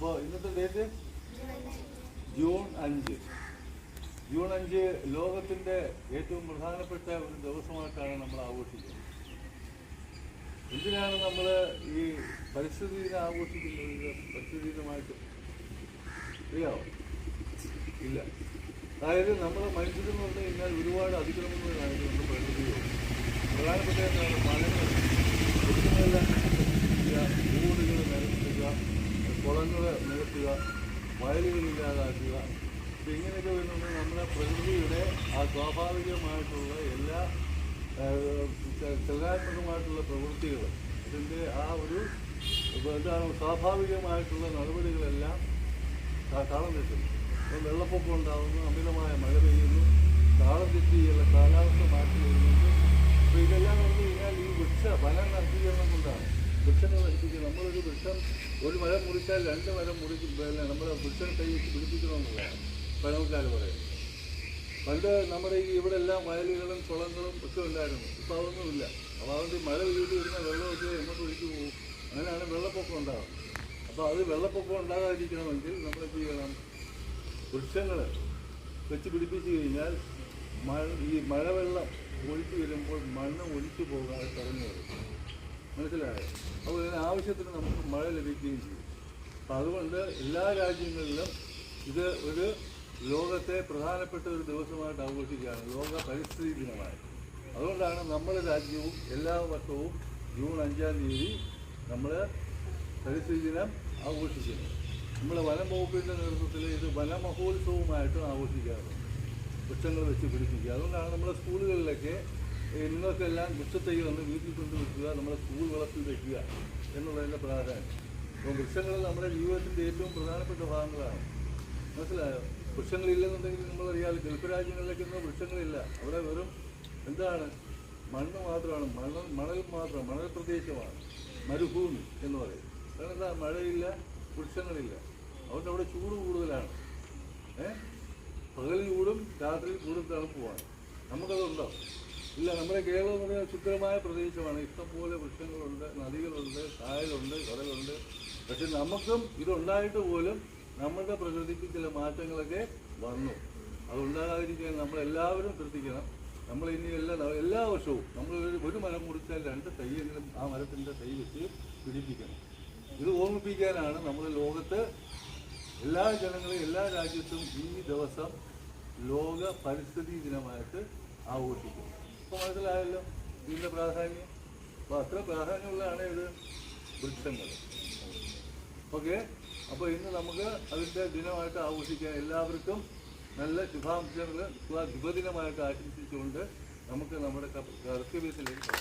അപ്പോൾ ഇന്നത്തെ date June 5. June 5 ലോകത്തിൻ്റെ ഏറ്റവും പ്രധാനപ്പെട്ട ഒരു ദിവസമായിട്ടാണ് നമ്മൾ ആഘോഷിക്കുന്നത്. എന്തിനാണ് നമ്മൾ ഈ പരിസ്ഥിതി ദിനം ആഘോഷിക്കുന്നത്? പരിസ്ഥിതി ദിനമായിട്ട് അറിയാമോ? ഇല്ല. അതായത് നമ്മൾ മനുഷ്യരെന്ന് പറഞ്ഞു കഴിഞ്ഞാൽ ഒരുപാട് അതിക്രമങ്ങൾ കാണിക്കുന്നുണ്ട് പ്രകൃതിയോട്. പ്രധാനപ്പെട്ട എന്താണ്? മരങ്ങൾ വൃക്ഷങ്ങളെല്ലാം നശിപ്പിക്കുക, റോഡുകൾ നിരത്തുക, കുളങ്ങൾ നികത്തുക, വയലുകൾ ഇല്ലാതാക്കുക. ഇങ്ങനെയൊക്കെ വരുന്നത് നമ്മുടെ പ്രകൃതിയുടെ ആ സ്വാഭാവികമായിട്ടുള്ള എല്ലാ ചലനാത്മകമായിട്ടുള്ള പ്രവൃത്തികൾ, ഇതിൻ്റെ ആ ഒരു എന്താണ് സ്വാഭാവികമായിട്ടുള്ള നടപടികളെല്ലാം താളം തെറ്റുന്നു. അപ്പോൾ വെള്ളപ്പൊക്കം ഉണ്ടാകുന്നു, അമിതമായ മഴ പെയ്യുന്നു, താളം തെറ്റിയുള്ള കാലാവസ്ഥ മാറ്റി വരുന്നുണ്ട്. അപ്പോൾ ഇതെല്ലാം പറഞ്ഞു കഴിഞ്ഞാൽ ഈ വന നശീകരണം കൊണ്ടാണ്. വൃക്ഷങ്ങൾ നശിപ്പിക്കുക. നമ്മളൊരു വൃക്ഷം ഒരു മരം മുറിച്ചാൽ 2 മരം മുറിക്കുമ്പോൾ നമ്മൾ വൃക്ഷം കൈ വെച്ച് പിടിപ്പിക്കണമെന്നുള്ളതാണ് പഴമക്കാർ പറയുന്നത്. പണ്ട് നമ്മുടെ ഈ ഇവിടെ എല്ലാം വയലുകളും കുളങ്ങളും ഒക്കെ ഉണ്ടായിരുന്നു. ഇപ്പോൾ അതൊന്നുമില്ല. അപ്പോൾ അതുകൊണ്ട് മഴ പെയ്ത് വരുന്ന വെള്ളമൊക്കെ എങ്ങോട്ട് ഒഴിച്ചു പോകും. അങ്ങനെയാണ് വെള്ളപ്പൊക്കം ഉണ്ടാകുന്നത്. അപ്പോൾ അത് വെള്ളപ്പൊക്കം ഉണ്ടാകാതിരിക്കണമെങ്കിൽ നമ്മൾ എന്ത് ചെയ്യണം? വൃക്ഷങ്ങൾ വെച്ച് പിടിപ്പിച്ച് കഴിഞ്ഞാൽ ഈ മഴവെള്ളം ഒഴിച്ചു വരുമ്പോൾ മണ്ണ് ഒഴിച്ചു പോകാതെ തടഞ്ഞു വരും. മനസ്സിലായോ? അപ്പോൾ ഇതിന് ആവശ്യത്തിന് നമുക്ക് മഴ ലഭിക്കുകയും ചെയ്യും. അപ്പം അതുകൊണ്ട് എല്ലാ രാജ്യങ്ങളിലും ഇത് ഒരു ലോകത്തെ പ്രധാനപ്പെട്ട ഒരു ദിവസമായിട്ട് ആഘോഷിക്കുകയാണ്, ലോക പരിസ്ഥിതി ദിനമായി. അതുകൊണ്ടാണ് നമ്മുടെ രാജ്യവും എല്ലാ വർഷവും ജൂൺ 5-ാം തീയതി നമ്മൾ പരിസ്ഥിതി ദിനം ആഘോഷിക്കുന്നത്. നമ്മുടെ വനം വകുപ്പിൻ്റെ നേതൃത്വത്തിൽ ഇത് വനമഹോത്സവമായിട്ട് ആഘോഷിക്കാറുണ്ട്. വൃക്ഷങ്ങൾ വെച്ച് പിടിപ്പിക്കുക. അതുകൊണ്ടാണ് നമ്മുടെ സ്കൂളുകളിലൊക്കെ നിങ്ങൾക്കെല്ലാം വൃക്ഷത്തൈ വന്ന് വീട്ടിൽ കൊണ്ട് വെക്കുക, നമ്മുടെ സ്കൂൾ വളർത്തി വയ്ക്കുക എന്നുള്ളതിൻ്റെ പ്രാധാന്യം. അപ്പോൾ വൃക്ഷങ്ങൾ നമ്മുടെ ജീവിതത്തിൻ്റെ ഏറ്റവും പ്രധാനപ്പെട്ട ഭാഗങ്ങളാണ്. മനസ്സിലായോ? വൃക്ഷങ്ങളില്ലെന്നുണ്ടെങ്കിൽ നമ്മളറിയാതെ ഗൾഫ് രാജ്യങ്ങളിലേക്കൊന്നും വൃക്ഷങ്ങളില്ല. അവിടെ വെറും എന്താണ്? മണ്ണ് മാത്രമാണ്, മണൽ മാത്രം, മണൽ പ്രദേശമാണ്, മരുഭൂമി എന്ന് പറയും. കാരണം എന്താ? മഴയില്ല, വൃക്ഷങ്ങളില്ല. അതുകൊണ്ട് അവിടെ ചൂട് കൂടുതലാണ്. പകൽ ചൂടും രാത്രി കൂടുതൽ തണുപ്പുമാണ്. നമുക്കതുണ്ടോ? ഇല്ല. നമ്മുടെ കേരളം എന്ന് പറഞ്ഞാൽ ശുദ്ധമായ പ്രദേശമാണ്. ഇഷ്ടംപോലെ വൃക്ഷങ്ങളുണ്ട്, നദികളുണ്ട്, കായലുണ്ട്, കടലുണ്ട്. പക്ഷെ നമുക്കും ഇതുണ്ടായിട്ട് പോലും നമ്മുടെ പ്രകൃതിക്ക് ചില മാറ്റങ്ങളൊക്കെ വന്നു. അതുണ്ടാകാതിരിക്കാൻ നമ്മളെല്ലാവരും ശ്രദ്ധിക്കണം. നമ്മൾ ഇനി എല്ലാ വർഷവും നമ്മൾ ഒരു മരം മുറിച്ചാൽ 2 തൈയെങ്കിലും ആ മരത്തിൻ്റെ തൈ വെച്ച് പിടിപ്പിക്കണം. ഇത് ഓർമ്മിപ്പിക്കാനാണ് നമ്മൾ ലോകത്ത് എല്ലാ ജനങ്ങളും എല്ലാ രാജ്യത്തും ഈ ദിവസം ലോക പരിസ്ഥിതി ദിനമായിട്ട് ആഘോഷിക്കുന്നത്. ഇപ്പോൾ മനസ്സിലായല്ലോ ഇതിൻ്റെ പ്രാധാന്യം. അപ്പോൾ അത്ര പ്രാധാന്യമുള്ളതാണ് ഇത് വൃക്ഷങ്ങൾ. ഓക്കെ. അപ്പോൾ ഇന്ന് നമുക്ക് അതിൻ്റെ ദിനമായിട്ട് ആഘോഷിക്കാൻ എല്ലാവർക്കും നല്ല ശുഭാംശങ്ങൾ ശുഭദിനമായിട്ട് ആശംസിച്ചുകൊണ്ട് നമുക്ക് നമ്മുടെ കർത്തവ്യത്തിലേക്ക്